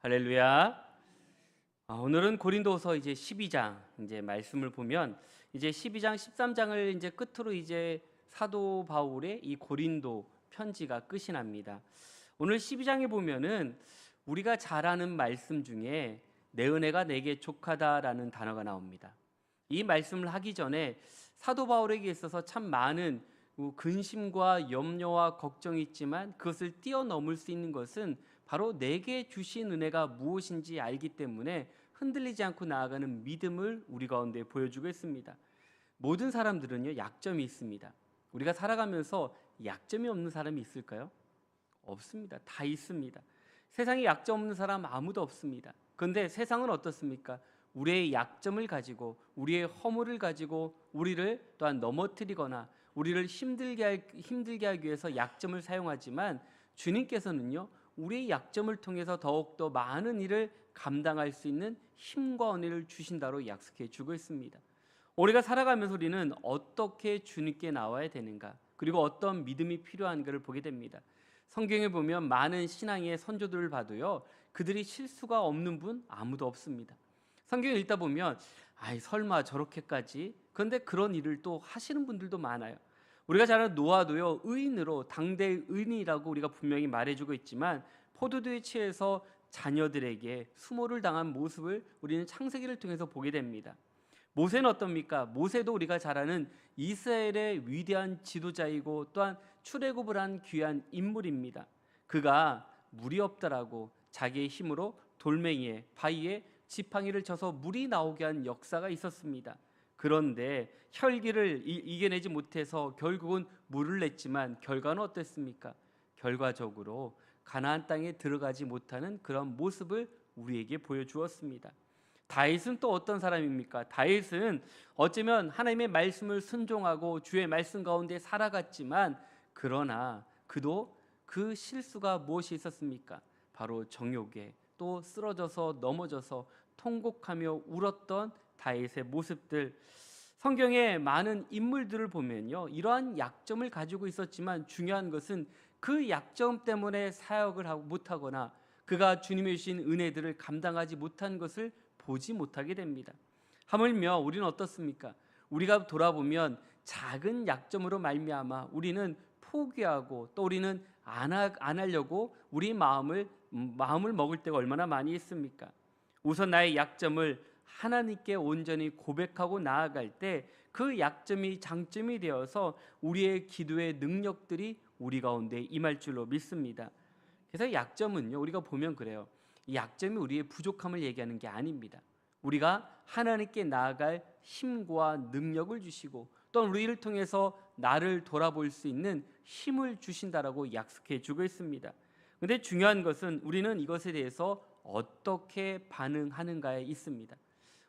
할렐루야. 오늘은 고린도서 이제 12장 이제 말씀을 보면 이제 12장 13장을 이제 끝으로 이제 사도 바울의 이 고린도 편지가 끝이 납니다. 오늘 12장에 보면은 우리가 잘 아는 말씀 중에 내 은혜가 내게 족하다라는 단어가 나옵니다. 이 말씀을 하기 전에 사도 바울에게 있어서 참 많은 근심과 염려와 걱정이 있지만 그것을 뛰어넘을 수 있는 것은 바로 내게 주신 은혜가 무엇인지 알기 때문에 흔들리지 않고 나아가는 믿음을 우리 가운데 보여주고 있습니다. 모든 사람들은요, 약점이 있습니다. 우리가 살아가면서 약점이 없는 사람이 있을까요? 없습니다. 다 있습니다. 세상에 약점 없는 사람 아무도 없습니다. 그런데 세상은 어떻습니까? 우리의 약점을 가지고 우리의 허물을 가지고 우리를 또한 넘어뜨리거나 우리를 힘들게 하기 위해서 약점을 사용하지만 주님께서는요, 우리의 약점을 통해서 더욱더 많은 일을 감당할 수 있는 힘과 은혜를 주신다로 약속해 주고 있습니다. 우리가 살아가면서 우리는 어떻게 주님께 나와야 되는가, 그리고 어떤 믿음이 필요한가를 보게 됩니다. 성경에 보면 많은 신앙의 선조들을 봐도요, 그들이 실수가 없는 분 아무도 없습니다. 성경을 읽다 보면 설마 저렇게까지, 그런데 그런 일을 또 하시는 분들도 많아요. 우리가 잘 아는 노아도요, 의인으로 당대의 의인이라고 우리가 분명히 말해주고 있지만 포도주에 취해서 자녀들에게 수모를 당한 모습을 우리는 창세기를 통해서 보게 됩니다. 모세는 어떻습니까? 모세도 우리가 잘 아는 이스라엘의 위대한 지도자이고 또한 출애굽을 한 귀한 인물입니다. 그가 물이 없다라고 자기의 힘으로 돌멩이에 바위에 지팡이를 쳐서 물이 나오게 한 역사가 있었습니다. 그런데 혈기를 이겨내지 못해서 결국은 물을 냈지만 결과는 어땠습니까? 결과적으로 가나안 땅에 들어가지 못하는 그런 모습을 우리에게 보여주었습니다. 다윗은 또 어떤 사람입니까? 다윗은 어쩌면 하나님의 말씀을 순종하고 주의 말씀 가운데 살아갔지만 그러나 그도 그 실수가 무엇이 있었습니까? 바로 정욕에 또 쓰러져서 넘어져서 통곡하며 울었던 다윗의 모습들, 성경의 많은 인물들을 보면요, 이러한 약점을 가지고 있었지만 중요한 것은 그 약점 때문에 사역을 못하거나 그가 주님의 주신 은혜들을 감당하지 못한 것을 보지 못하게 됩니다. 하물며 우리는 어떻습니까? 우리가 돌아보면 작은 약점으로 말미암아 우리는 포기하고 또 우리는 안 하려고 우리 마음을 먹을 때가 얼마나 많이 있습니까? 우선 나의 약점을 하나님께 온전히 고백하고 나아갈 때 그 약점이 장점이 되어서 우리의 기도의 능력들이 우리 가운데 임할 줄로 믿습니다. 그래서 약점은요, 우리가 보면 그래요. 이 약점이 우리의 부족함을 얘기하는 게 아닙니다. 우리가 하나님께 나아갈 힘과 능력을 주시고 또 우리를 통해서 나를 돌아볼 수 있는 힘을 주신다라고 약속해 주고 있습니다. 그런데 중요한 것은 우리는 이것에 대해서 어떻게 반응하는가에 있습니다.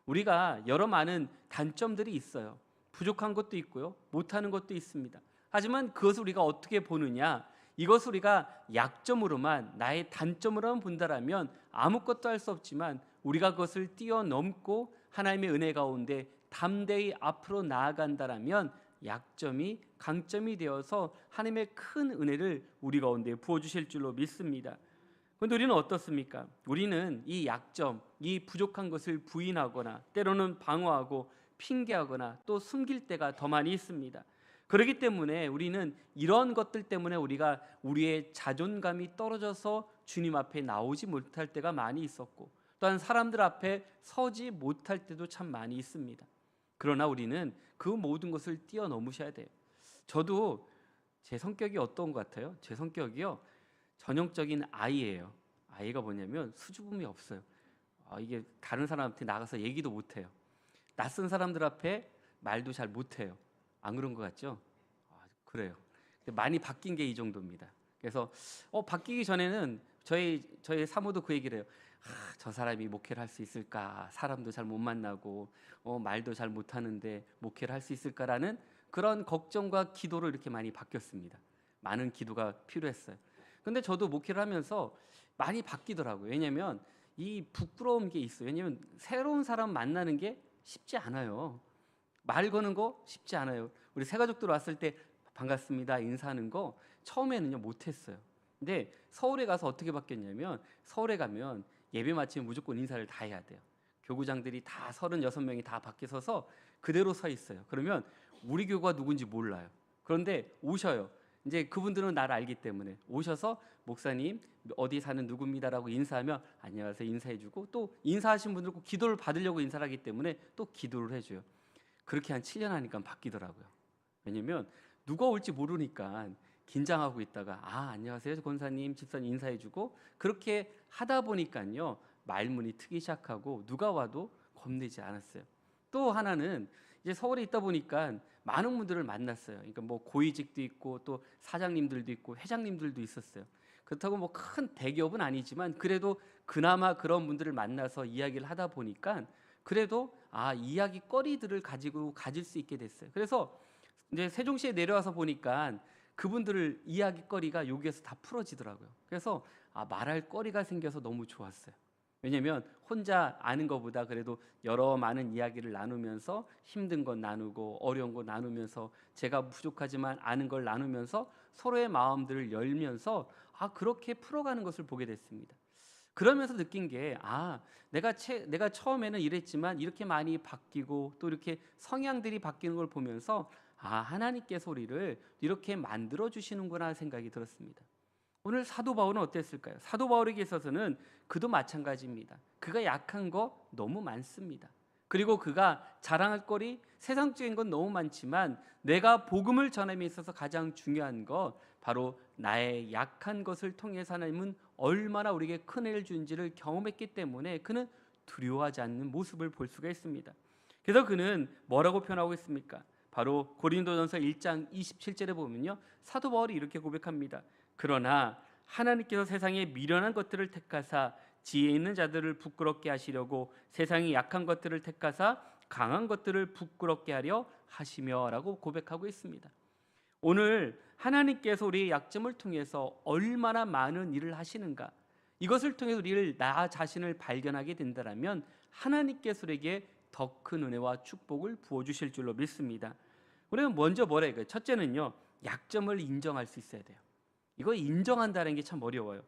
우리가 여러 많은 단점들이 있어요. 부족한 것도 있고요, 못하는 것도 있습니다. 하지만 그것을 우리가 어떻게 보느냐, 이것을 우리가 약점으로만, 나의 단점으로만 본다라면 아무것도 할 수 없지만 우리가 그것을 뛰어넘고 하나님의 은혜 가운데 담대히 앞으로 나아간다라면 약점이 강점이 되어서 하나님의 큰 은혜를 우리 가운데 부어주실 줄로 믿습니다. 그런데 우리는 어떻습니까? 우리는 이 약점, 이 부족한 것을 부인하거나 때로는 방어하고 핑계하거나 또 숨길 때가 더 많이 있습니다. 그렇기 때문에 우리는 이런 것들 때문에 우리가 우리의 자존감이 떨어져서 주님 앞에 나오지 못할 때가 많이 있었고 또한 사람들 앞에 서지 못할 때도 참 많이 있습니다. 그러나 우리는 그 모든 것을 뛰어넘으셔야 돼요. 저도 제 성격이 어떤 것 같아요? 제 성격이요, 전형적인 아이예요. 아이가 뭐냐면 수줍음이 없어요. 이게 다른 사람한테 나가서 얘기도 못해요. 낯선 사람들 앞에 말도 잘 못해요. 안 그런 것 같죠? 그래요. 근데 많이 바뀐 게 이 정도입니다. 그래서 바뀌기 전에는 저희 사모도 그 얘기를 해요. 저 사람이 목회를 할 수 있을까? 사람도 잘 못 만나고 말도 잘 못하는데 목회를 할 수 있을까라는 그런 걱정과 기도로 이렇게 많이 바뀌었습니다. 많은 기도가 필요했어요. 근데 저도 목회를 하면서 많이 바뀌더라고요. 왜냐하면 이 부끄러운 게 있어요. 왜냐하면 새로운 사람 만나는 게 쉽지 않아요. 말 거는 거 쉽지 않아요. 우리 새 가족들 왔을 때 반갑습니다 인사하는 거 처음에는요 못했어요. 근데 서울에 가서 어떻게 바뀌었냐면, 서울에 가면 예배 마치면 무조건 인사를 다 해야 돼요. 교구장들이 다 36명이 다 밖에 서서 그대로 서 있어요. 그러면 우리 교구가 누군지 몰라요. 그런데 오셔요. 이제 그분들은 나를 알기 때문에 오셔서 목사님 어디 사는 누구입니다라고 인사하면 안녕하세요 인사해주고, 또 인사하신 분들 꼭 기도를 받으려고 인사를 하기 때문에 또 기도를 해줘요. 그렇게 한 7년 하니까 바뀌더라고요. 왜냐면 누가 올지 모르니까 긴장하고 있다가 안녕하세요 권사님 집사님 인사해주고, 그렇게 하다 보니까요 말문이 트기 시작하고 누가 와도 겁내지 않았어요. 또 하나는 이제 서울에 있다 보니까 많은 분들을 만났어요. 그러니까 뭐 고위직도 있고 또 사장님들도 있고 회장님들도 있었어요. 그렇다고 뭐 큰 대기업은 아니지만 그래도 그나마 그런 분들을 만나서 이야기를 하다 보니까 그래도 이야기거리들을 가질 수 있게 됐어요. 그래서 이제 세종시에 내려와서 보니까 그분들을 이야기거리가 여기에서 다 풀어지더라고요. 그래서 말할 거리가 생겨서 너무 좋았어요. 왜냐하면 혼자 아는 것보다 그래도 여러 많은 이야기를 나누면서 힘든 건 나누고 어려운 거 나누면서 제가 부족하지만 아는 걸 나누면서 서로의 마음들을 열면서 그렇게 풀어가는 것을 보게 됐습니다. 그러면서 느낀 게 내가 처음에는 이랬지만 이렇게 많이 바뀌고 또 이렇게 성향들이 바뀌는 걸 보면서 하나님께서 우리를 이렇게 만들어 주시는구나 생각이 들었습니다. 오늘 사도 바울은 어땠을까요? 사도 바울에게 있어서는 그도 마찬가지입니다. 그가 약한 거 너무 많습니다. 그리고 그가 자랑할 거리 세상적인 건 너무 많지만 내가 복음을 전함에 있어서 가장 중요한 거 바로 나의 약한 것을 통해서 하나님은 얼마나 우리에게 큰 애를 준지를 경험했기 때문에 그는 두려워하지 않는 모습을 볼 수가 있습니다. 그래서 그는 뭐라고 표현하고 있습니까? 바로 고린도전서 1장 27절에 보면요 사도 바울이 이렇게 고백합니다. 그러나 하나님께서 세상에 미련한 것들을 택하사 지혜 있는 자들을 부끄럽게 하시려고 세상이 약한 것들을 택하사 강한 것들을 부끄럽게 하려 하시며라고 고백하고 있습니다. 오늘 하나님께서 우리의 약점을 통해서 얼마나 많은 일을 하시는가, 이것을 통해서 우리를 나 자신을 발견하게 된다면 하나님께서 우리에게 더 큰 은혜와 축복을 부어주실 줄로 믿습니다. 우리는 먼저 뭐라 해요? 첫째는요 약점을 인정할 수 있어야 돼요. 이거 인정한다는 게 참 어려워요.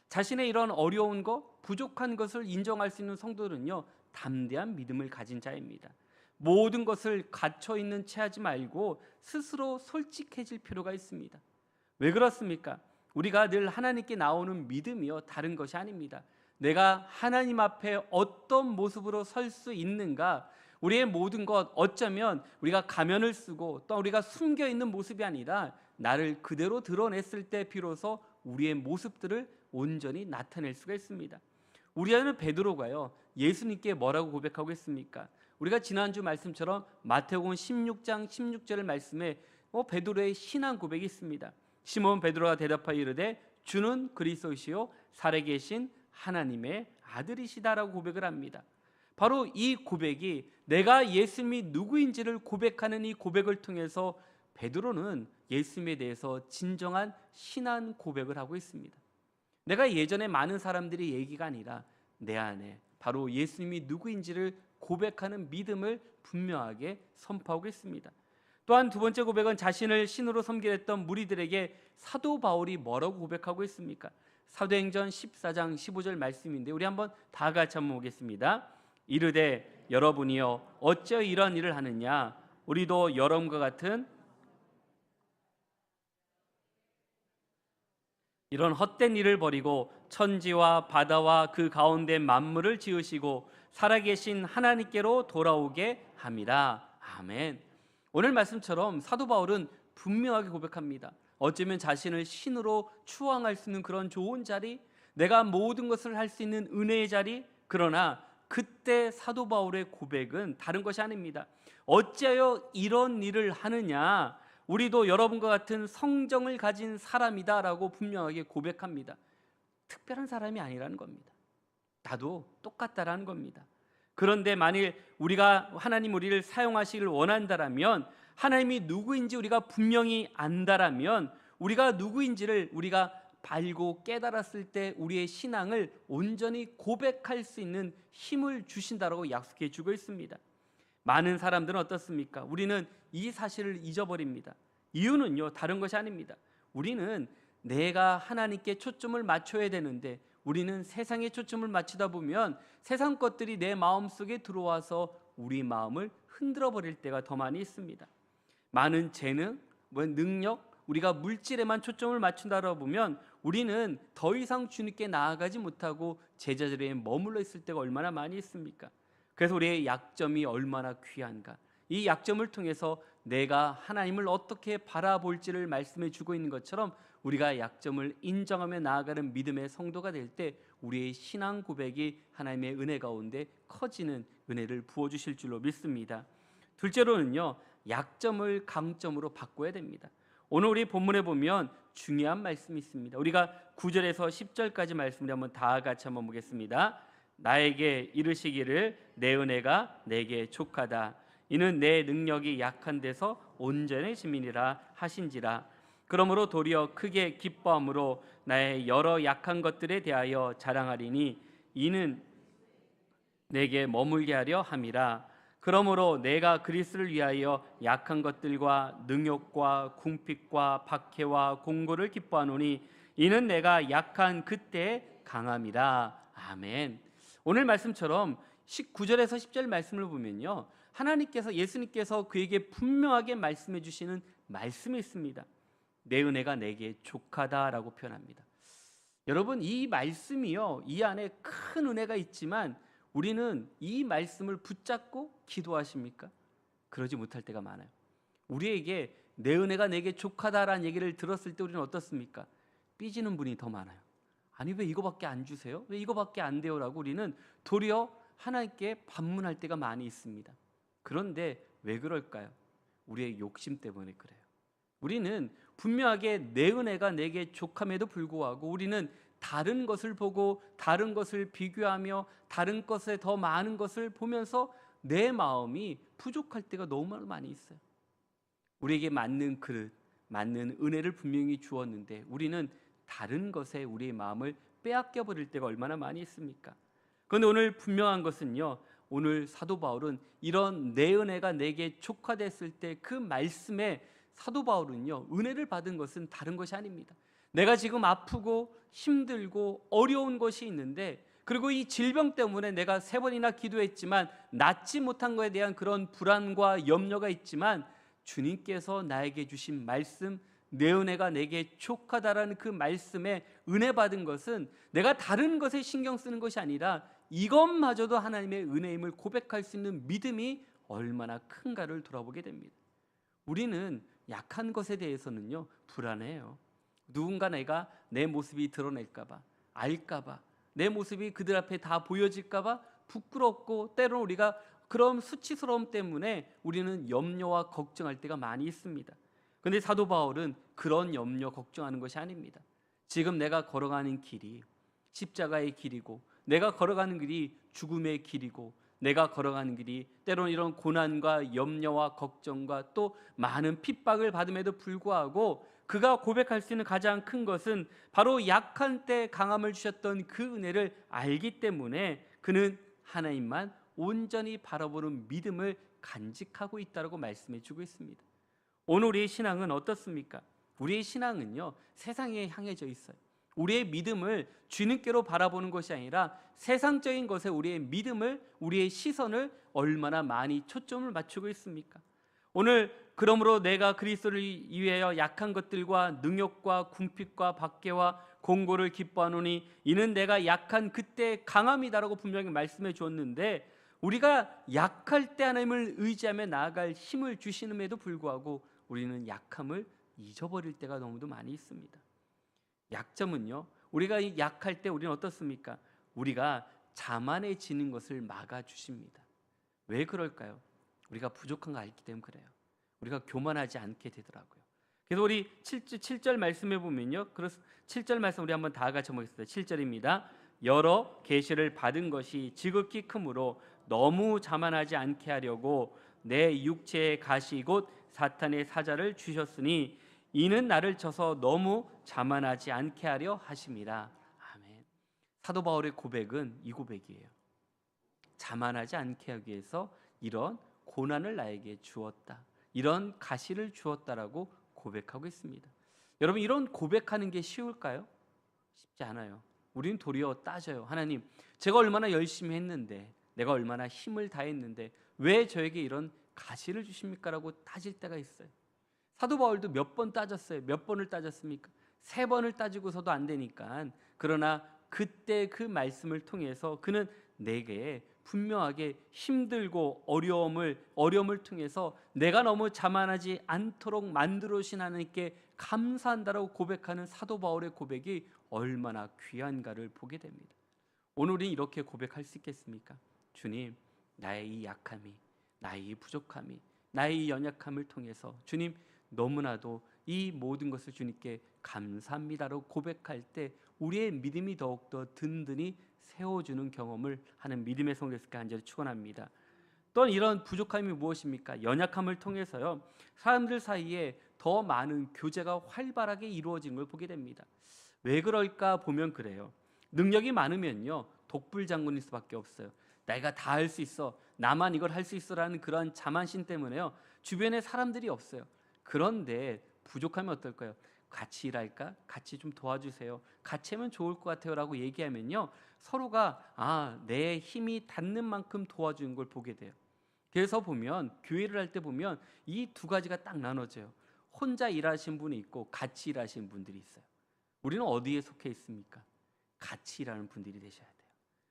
자신의 이런 어려운 것, 부족한 것을 인정할 수 있는 성도는요 담대한 믿음을 가진 자입니다. 모든 것을 갇혀 있는 채 하지 말고 스스로 솔직해질 필요가 있습니다. 왜 그렇습니까? 우리가 늘 하나님께 나오는 믿음이요 다른 것이 아닙니다. 내가 하나님 앞에 어떤 모습으로 설 수 있는가, 우리의 모든 것 어쩌면 우리가 가면을 쓰고 또 우리가 숨겨 있는 모습이 아니라 나를 그대로 드러냈을 때 비로소 우리의 모습들을 온전히 나타낼 수가 있습니다. 우리 안에는 베드로가요 예수님께 뭐라고 고백하고 있습니까? 우리가 지난주 말씀처럼 마태복음 16장 16절의 말씀에 베드로의 신앙 고백이 있습니다. 시몬 베드로가 대답하여 이르되 주는 그리스도시요 살아계신 하나님의 아들이시다라고 고백을 합니다. 바로 이 고백이 내가 예수님이 누구인지를 고백하는 이 고백을 통해서 베드로는 예수님에 대해서 진정한 신앙 고백을 하고 있습니다. 내가 예전에 많은 사람들이 얘기가 아니라 내 안에 바로 예수님이 누구인지를 고백하는 믿음을 분명하게 선포하고 있습니다. 또한 두 번째 고백은 자신을 신으로 섬기랬던 무리들에게 사도 바울이 뭐라고 고백하고 있습니까? 사도행전 14장 15절 말씀인데 우리 한번 다 같이 한번 보겠습니다. 이르되 여러분이여 어찌 이런 일을 하느냐, 우리도 여러분과 같은 이런 헛된 일을 버리고 천지와 바다와 그 가운데 만물을 지으시고 살아계신 하나님께로 돌아오게 합니다. 아멘. 오늘 말씀처럼 사도 바울은 분명하게 고백합니다. 어쩌면 자신을 신으로 추앙할 수 있는 그런 좋은 자리, 내가 모든 것을 할 수 있는 은혜의 자리, 그러나 그때 사도 바울의 고백은 다른 것이 아닙니다. 어찌하여 이런 일을 하느냐, 우리도 여러분과 같은 성정을 가진 사람이다라고 분명하게 고백합니다. 특별한 사람이 아니라는 겁니다. 나도 똑같다라는 겁니다. 그런데 만일 우리가 하나님 우리를 사용하시길 원한다라면, 하나님이 누구인지 우리가 분명히 안다라면, 우리가 누구인지를 우리가 알고 깨달았을 때 우리의 신앙을 온전히 고백할 수 있는 힘을 주신다라고 약속해 주고 있습니다. 많은 사람들은 어떻습니까? 우리는 이 사실을 잊어버립니다. 이유는요 다른 것이 아닙니다. 우리는 내가 하나님께 초점을 맞춰야 되는데 우리는 세상에 초점을 맞추다 보면 세상 것들이 내 마음속에 들어와서 우리 마음을 흔들어 버릴 때가 더 많이 있습니다. 많은 재능, 능력, 우리가 물질에만 초점을 맞춘다고 보면 우리는 더 이상 주님께 나아가지 못하고 제자들에 머물러 있을 때가 얼마나 많이 있습니까? 그래서 우리의 약점이 얼마나 귀한가. 이 약점을 통해서 내가 하나님을 어떻게 바라볼지를 말씀해 주고 있는 것처럼 우리가 약점을 인정하며 나아가는 믿음의 성도가 될 때 우리의 신앙 고백이 하나님의 은혜 가운데 커지는 은혜를 부어주실 줄로 믿습니다. 둘째로는요, 약점을 강점으로 바꿔야 됩니다. 오늘 우리 본문에 보면 중요한 말씀이 있습니다. 우리가 9절에서 10절까지 말씀을 한번 다 같이 한번 보겠습니다. 나에게 이르시기를 내 은혜가 내게 족하다. 이는 내 능력이 약한 데서 온전해짐이니라 하신지라. 그러므로 도리어 크게 기뻐함으로 나의 여러 약한 것들에 대하여 자랑하리니 이는 내게 머물게 하려 함이라. 그러므로 내가 그리스도를 위하여 약한 것들과 능욕과 궁핍과 박해와 공고를 기뻐하노니 이는 내가 약한 그때의 강함이라. 아멘. 오늘 말씀처럼 9절에서 10절 말씀을 보면요, 하나님께서, 예수님께서 그에게 분명하게 말씀해 주시는 말씀이 있습니다. 내 은혜가 내게 족하다라고 표현합니다. 여러분, 이 말씀이요, 이 안에 큰 은혜가 있지만 우리는 이 말씀을 붙잡고 기도하십니까? 그러지 못할 때가 많아요. 우리에게 내 은혜가 내게 족하다라는 얘기를 들었을 때 우리는 어떻습니까? 삐지는 분이 더 많아요. 아니, 왜 이거밖에 안 주세요? 왜 이거밖에 안 돼요라고 우리는 도리어 하나님께 반문할 때가 많이 있습니다. 그런데 왜 그럴까요? 우리의 욕심 때문에 그래요. 우리는 분명하게 내 은혜가 내게 족함에도 불구하고 우리는 다른 것을 보고 다른 것을 비교하며 다른 것에 더 많은 것을 보면서 내 마음이 부족할 때가 너무 많이 있어요. 우리에게 맞는 그릇, 맞는 은혜를 분명히 주었는데 우리는 다른 것에 우리의 마음을 빼앗겨 버릴 때가 얼마나 많이 있습니까? 그런데 오늘 분명한 것은요, 오늘 사도 바울은 이런 내 은혜가 내게 족하됐을 때 그 말씀에 사도 바울은요, 은혜를 받은 것은 다른 것이 아닙니다. 내가 지금 아프고 힘들고 어려운 것이 있는데, 그리고 이 질병 때문에 내가 3번이나 기도했지만 낫지 못한 것에 대한 그런 불안과 염려가 있지만 주님께서 나에게 주신 말씀, 내 은혜가 내게 족하다라는 그 말씀에 은혜 받은 것은 내가 다른 것에 신경 쓰는 것이 아니라 이것마저도 하나님의 은혜임을 고백할 수 있는 믿음이 얼마나 큰가를 돌아보게 됩니다. 우리는 약한 것에 대해서는요, 불안해요. 누군가 내가 내 모습이 드러낼까봐, 알까봐, 내 모습이 그들 앞에 다 보여질까봐 부끄럽고, 때로는 우리가 그런 수치스러움 때문에 우리는 염려와 걱정할 때가 많이 있습니다. 그런데 사도 바울은 그런 염려, 걱정하는 것이 아닙니다. 지금 내가 걸어가는 길이 십자가의 길이고, 내가 걸어가는 길이 죽음의 길이고, 내가 걸어가는 길이 때로는 이런 고난과 염려와 걱정과 또 많은 핍박을 받음에도 불구하고 그가 고백할 수 있는 가장 큰 것은 바로 약한 때 강함을 주셨던 그 은혜를 알기 때문에 그는 하나님만 온전히 바라보는 믿음을 간직하고 있다고 말씀해 주고 있습니다. 오늘 우리의 신앙은 어떻습니까? 우리의 신앙은요, 세상에 향해져 있어요. 우리의 믿음을 주님께로 바라보는 것이 아니라 세상적인 것에 우리의 믿음을, 우리의 시선을 얼마나 많이 초점을 맞추고 있습니까? 오늘 그러므로 내가 그리스도를 위하여 약한 것들과 능욕과 궁핍과 박해와 공고를 기뻐하노니 이는 내가 약한 그때 강함이다라고 분명히 말씀해 주었는데, 우리가 약할 때 하나님을 의지하며 나아갈 힘을 주시는에도 불구하고 우리는 약함을 잊어버릴 때가 너무도 많이 있습니다. 약점은요, 우리가 약할 때 우리는 어떻습니까? 우리가 자만해지는 것을 막아주십니다. 왜 그럴까요? 우리가 부족한 거 알기 때문에 그래요. 우리가 교만하지 않게 되더라고요. 그래서 우리 7절 말씀해 보면요, 7절 말씀 우리 한번 다 같이 보겠습니다. 7절입니다. 여러 계시를 받은 것이 지극히 크므로 너무 자만하지 않게 하려고 내 육체의 가시 곧 사탄의 사자를 주셨으니 이는 나를 쳐서 너무 자만하지 않게 하려 하심이라. 아멘. 사도 바울의 고백은 이 고백이에요. 자만하지 않게 하기 위해서 이런 고난을 나에게 주었다, 이런 가시를 주었다라고 고백하고 있습니다. 여러분, 이런 고백하는 게 쉬울까요? 쉽지 않아요. 우리는 도리어 따져요. 하나님, 제가 얼마나 열심히 했는데, 내가 얼마나 힘을 다했는데 왜 저에게 이런 가시를 주십니까? 라고 따질 때가 있어요. 사도 바울도 몇 번 따졌어요. 몇 번을 따졌습니까? 3번을 따지고서도 안 되니까. 그러나 그때 그 말씀을 통해서 그는 내게 분명하게 힘들고 어려움을 통해서 내가 너무 자만하지 않도록 만들어 주신 하나님께 감사한다라고 고백하는 사도 바울의 고백이 얼마나 귀한가를 보게 됩니다. 오늘 우리는 이렇게 고백할 수 있겠습니까? 주님, 나의 이 약함이, 나의 이 부족함이, 나의 이 연약함을 통해서 주님, 너무나도 이 모든 것을 주님께 감사합니다라고 고백할 때 우리의 믿음이 더욱더 든든히 세워주는 경험을 하는 믿음의 성도였을까 간절히 축원합니다. 또한 이런 부족함이 무엇입니까? 연약함을 통해서요, 사람들 사이에 더 많은 교제가 활발하게 이루어지는 걸 보게 됩니다. 왜 그럴까 보면 그래요. 능력이 많으면요, 독불장군일 수밖에 없어요. 내가 다 할 수 있어, 나만 이걸 할 수 있어라는 그런 자만심 때문에요, 주변에 사람들이 없어요. 그런데 부족하면 어떨까요? 같이 일할까? 같이 좀 도와주세요. 같이 하면 좋을 것 같아요 라고 얘기하면요, 서로가 내 힘이 닿는 만큼 도와주는 걸 보게 돼요. 그래서 보면 교회를 할 때 보면 이 두 가지가 딱 나눠져요. 혼자 일하시는 분이 있고 같이 일하시는 분들이 있어요. 우리는 어디에 속해 있습니까? 같이 일하는 분들이 되셔야 돼요.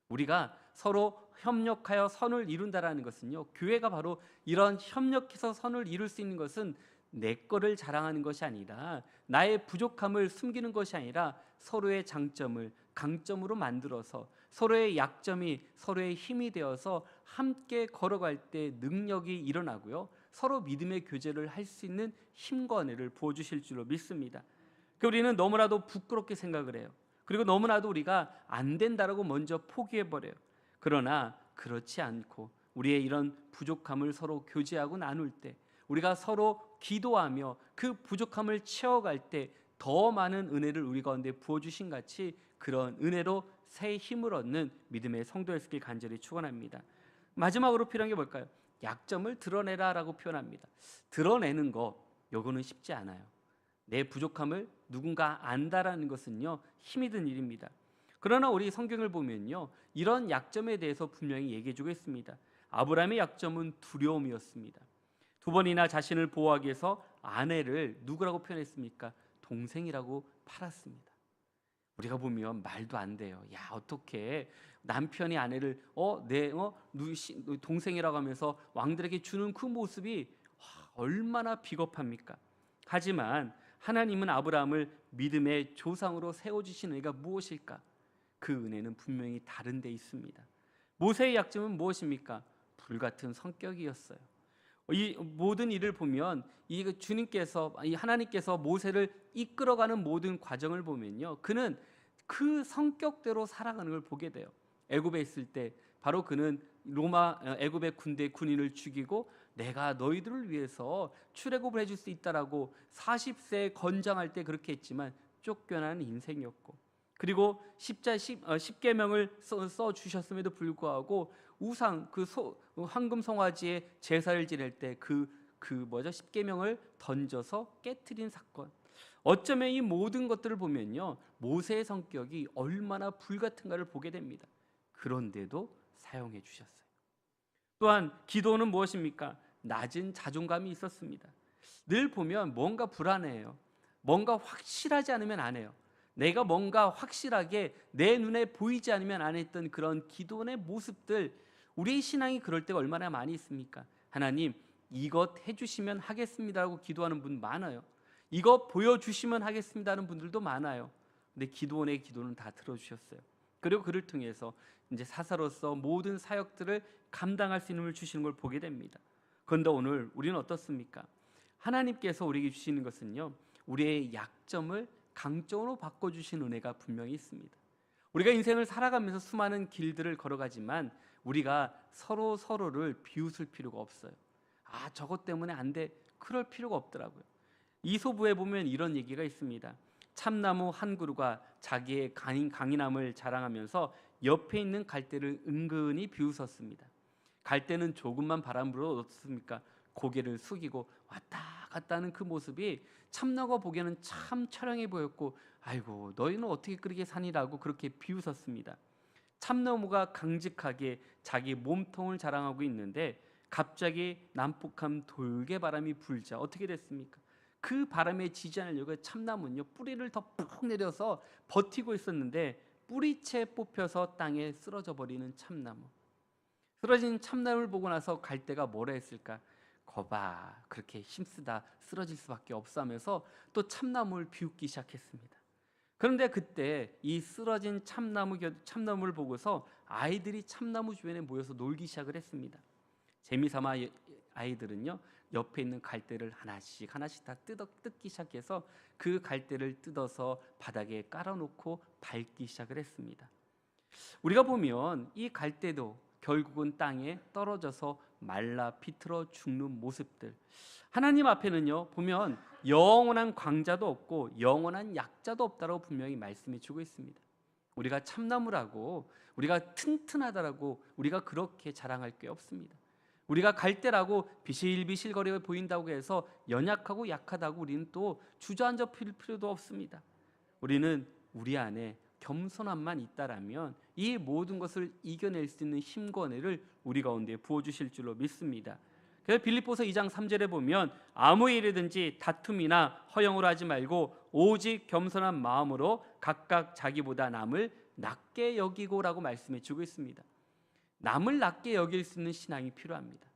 우리가 서로 협력하여 선을 이룬다라는 것은요, 교회가 바로 이런 협력해서 선을 이룰 수 있는 것은 내 거를 자랑하는 것이 아니라, 나의 부족함을 숨기는 것이 아니라 서로의 장점을 강점으로 만들어서 서로의 약점이 서로의 힘이 되어서 함께 걸어갈 때 능력이 일어나고요, 서로 믿음의 교제를 할 수 있는 힘과 은혜를 부어주실 줄로 믿습니다. 우리는 너무나도 부끄럽게 생각을 해요. 그리고 너무나도 우리가 안 된다라고 먼저 포기해버려요. 그러나 그렇지 않고 우리의 이런 부족함을 서로 교제하고 나눌 때, 우리가 서로 기도하며 그 부족함을 채워갈 때 더 많은 은혜를 우리 가운데 부어주신 같이 그런 은혜로 새 힘을 얻는 믿음의 성도였길 간절히 축원합니다. 마지막으로 필요한 게 뭘까요? 약점을 드러내라 라고 표현합니다. 드러내는 거, 요거는 쉽지 않아요. 내 부족함을 누군가 안다라는 것은요, 힘이 든 일입니다. 그러나 우리 성경을 보면요, 이런 약점에 대해서 분명히 얘기해주고 있습니다. 아브라함의 약점은 두려움이었습니다. 2번이나 자신을 보호하기 위해서 아내를 누구라고 표현했습니까? 동생이라고 팔았습니다. 우리가 보면 말도 안 돼요. 야, 어떻게 남편이 아내를 내 동생이라고 하면서 왕들에게 주는 그 모습이 얼마나 비겁합니까? 하지만 하나님은 아브라함을 믿음의 조상으로 세워주신 은혜가 무엇일까? 그 은혜는 분명히 다른 데 있습니다. 모세의 약점은 무엇입니까? 불같은 성격이었어요. 이 모든 일을 보면 하나님께서 모세를 이끌어가는 모든 과정을 보면요, 그는 그 성격대로 살아가는 걸 보게 돼요. 애굽에 있을 때 바로 그는 애굽의 군인을 죽이고 내가 너희들을 위해서 출애굽을 해줄 수 있다라고 40세에 건장할 때 그렇게 했지만 쫓겨나는 인생이었고, 그리고 십계명을 써 주셨음에도 불구하고 우상 황금 송아지의 제사를 지낼 때 십계명을 던져서 깨트린 사건. 어쩌면 이 모든 것들을 보면요, 모세의 성격이 얼마나 불같은가를 보게 됩니다. 그런데도 사용해 주셨어요. 또한 기도는 무엇입니까? 낮은 자존감이 있었습니다. 늘 보면 뭔가 불안해요. 뭔가 확실하지 않으면 안 해요. 내가 뭔가 확실하게 내 눈에 보이지 않으면 안 했던 그런 기도원의 모습들, 우리의 신앙이 그럴 때가 얼마나 많이 있습니까? 하나님, 이것 해주시면 하겠습니다라고 기도하는 분 많아요. 이거 보여주시면 하겠습니다 하는 분들도 많아요. 근데 기도원의 기도는 다 들어주셨어요. 그리고 그를 통해서 이제 사사로서 모든 사역들을 감당할 수 있는 힘을 주시는 걸 보게 됩니다. 그런데 오늘 우리는 어떻습니까? 하나님께서 우리에게 주시는 것은요, 우리의 약점을 강점으로 바꿔주신 은혜가 분명히 있습니다. 우리가 인생을 살아가면서 수많은 길들을 걸어가지만 우리가 서로를 비웃을 필요가 없어요. 저것 때문에 안 돼, 그럴 필요가 없더라고요. 이솝우에 보면 이런 얘기가 있습니다. 참나무 한 그루가 자기의 강인함을 자랑하면서 옆에 있는 갈대를 은근히 비웃었습니다. 갈대는 조금만 바람 불어도 어떻습니까? 고개를 숙이고 왔다 갔다 하는 그 모습이 참나무가 보기에는 참 처량해 보였고, 아이고 너희는 어떻게 그렇게 사니라고 그렇게 비웃었습니다. 참나무가 강직하게 자기 몸통을 자랑하고 있는데 갑자기 남북한 돌개바람이 불자 어떻게 됐습니까? 그 바람에 지지 않으려고 참나무는요 뿌리를 더 푹 내려서 버티고 있었는데 뿌리채 뽑혀서 땅에 쓰러져 버리는 참나무. 쓰러진 참나무를 보고 나서 갈대가 뭐라 했을까? 거봐 그렇게 힘쓰다 쓰러질 수밖에 없어 하면서 또 참나무를 비웃기 시작했습니다. 그런데 그때 이 쓰러진 참나무를 보고서 아이들이 참나무 주변에 모여서 놀기 시작을 했습니다. 재미삼아 아이들은요 옆에 있는 갈대를 하나씩 다 뜯기 시작해서 그 갈대를 뜯어서 바닥에 깔아놓고 밟기 시작을 했습니다. 우리가 보면 이 갈대도 결국은 땅에 떨어져서 말라 비틀어 죽는 모습들, 하나님 앞에는요 보면 영원한 광자도 없고 영원한 약자도 없다라고 분명히 말씀해 주고 있습니다. 우리가 참나무라고, 우리가 튼튼하다라고 우리가 그렇게 자랑할 게 없습니다. 우리가 갈대라고 비실비실거려 보인다고 해서 연약하고 약하다고 우리는 또 주저앉아 필요도 없습니다. 우리는 우리 안에 겸손함만 있다라면 이 모든 것을 이겨낼 수 있는 힘과 은혜를 우리 가운데 부어주실 줄로 믿습니다. 그래서 빌립보서 2장 3절에 보면 아무 일이든지 다툼이나 허영으로 하지 말고 오직 겸손한 마음으로 각각 자기보다 남을 낮게 여기고라고 말씀해 주고 있습니다. 남을 낮게 여길 수 있는 신앙이 필요합니다.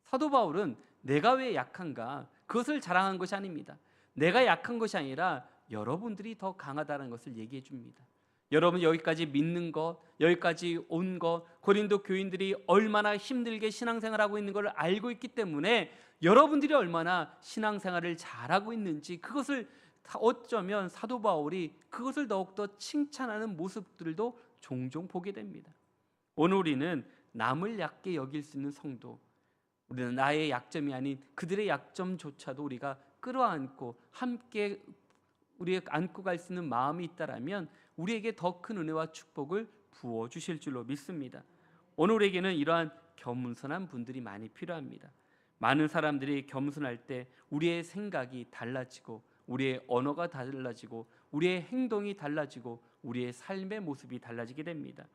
사도 바울은 내가 왜 약한가 그것을 자랑한 것이 아닙니다. 내가 약한 것이 아니라 여러분들이 더 강하다는 것을 얘기해 줍니다. 여러분 여기까지 믿는 것, 여기까지 온 것, 고린도 교인들이 얼마나 힘들게 신앙생활하고 있는 걸 알고 있기 때문에 여러분들이 얼마나 신앙생활을 잘하고 있는지 그것을 어쩌면 사도 바울이 그것을 더욱더 칭찬하는 모습들도 종종 보게 됩니다. 오늘 우리는 남을 약게 여길 수 있는 성도, 우리는 나의 약점이 아닌 그들의 약점조차도 우리가 끌어안고 함께 우리가 안고 갈 수 있는 마음이 있다라면 우리에게 더 큰 은혜와 축복을 부어주실 줄로 믿습니다. 오늘 우리에게는 이러한 겸손한 분들이 많이 필요합니다. 많은 사람들이 겸손할 때 우리의 생각이 달라지고 우리의 언어가 달라지고 우리의 행동이 달라지고 우리의 삶의 모습이 달라지게 됩니다.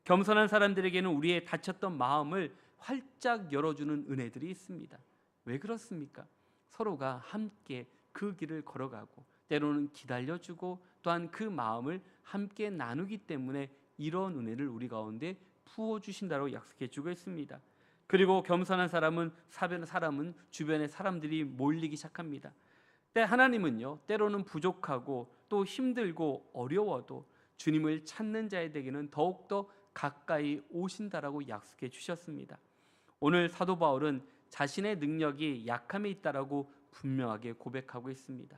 겸손한 사람들에게는 우리의 닫혔던 마음을 활짝 열어주는 은혜들이 있습니다. 왜 그렇습니까? 서로가 함께 그 길을 걸어가고 때로는 기다려주고 또한 그 마음을 함께 나누기 때문에 이런 은혜를 우리 가운데 부어주신다고 약속해주고 있습니다. 그리고 겸손한 사람은 주변에 사람들이 몰리기 시작합니다. 때 하나님은요 때로는 부족하고 또 힘들고 어려워도 주님을 찾는 자에게는 더욱더 가까이 오신다라고 약속해 주셨습니다. 오늘 사도 바울은 자신의 능력이 약함에 있다라고 분명하게 고백하고 있습니다.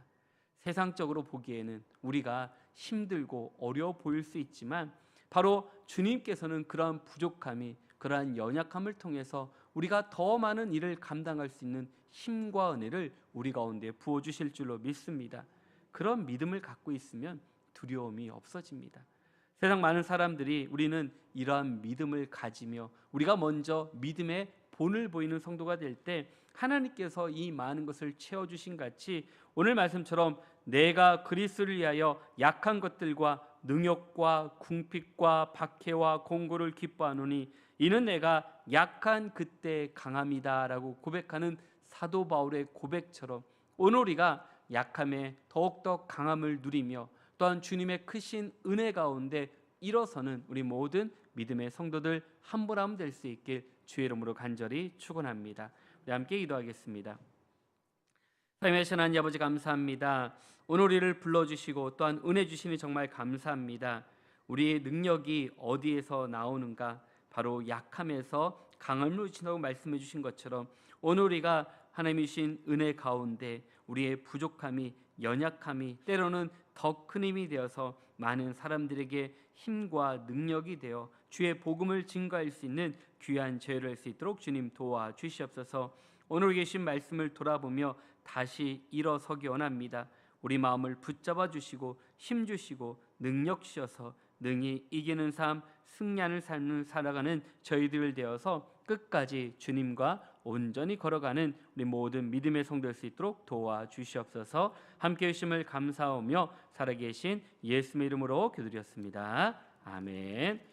세상적으로 보기에는 우리가 힘들고 어려워 보일 수 있지만 바로 주님께서는 그러한 부족함이 그러한 연약함을 통해서 우리가 더 많은 일을 감당할 수 있는 힘과 은혜를 우리 가운데 부어주실 줄로 믿습니다. 그런 믿음을 갖고 있으면 두려움이 없어집니다. 세상 많은 사람들이 우리는 이러한 믿음을 가지며 우리가 먼저 믿음의 본을 보이는 성도가 될 때 하나님께서 이 많은 것을 채워주신 같이 오늘 말씀처럼 내가 그리스도를 위하여 약한 것들과 능욕과 궁핍과 박해와 공고를 기뻐하노니 이는 내가 약한 그때 강함이다라고 고백하는 사도 바울의 고백처럼 오늘 우리가 약함에 더욱더 강함을 누리며 또한 주님의 크신 은혜 가운데 일어서는 우리 모든 믿음의 성도들 한 분 한 분 될 수 있길 주의 이름으로 간절히 축원합니다. 우리 함께 기도하겠습니다. 삶의 하나님 아버지 감사합니다. 오늘 우리를 불러주시고 또한 은혜 주시니 정말 감사합니다. 우리의 능력이 어디에서 나오는가? 바로 약함에서 강함을 주신다고 말씀해 주신 것처럼 오늘 우리가 하나님이 주신 은혜 가운데 우리의 부족함이 연약함이 때로는 더 큰 힘이 되어서 많은 사람들에게 힘과 능력이 되어 주의 복음을 증거할 수 있는 귀한 저희를 할 수 있도록 주님 도와주시옵소서. 오늘 계신 말씀을 돌아보며 다시 일어서기 원합니다. 우리 마음을 붙잡아 주시고 힘 주시고 능력 주셔서 능히 이기는 삶, 승리하는 삶을 살아가는 저희들 되어서 끝까지 주님과 온전히 걸어가는 우리 모든 믿음의 성도 될 수 있도록 도와주시옵소서. 함께해 주심을 감사하며 살아계신 예수님의 이름으로 기도드렸습니다. 아멘.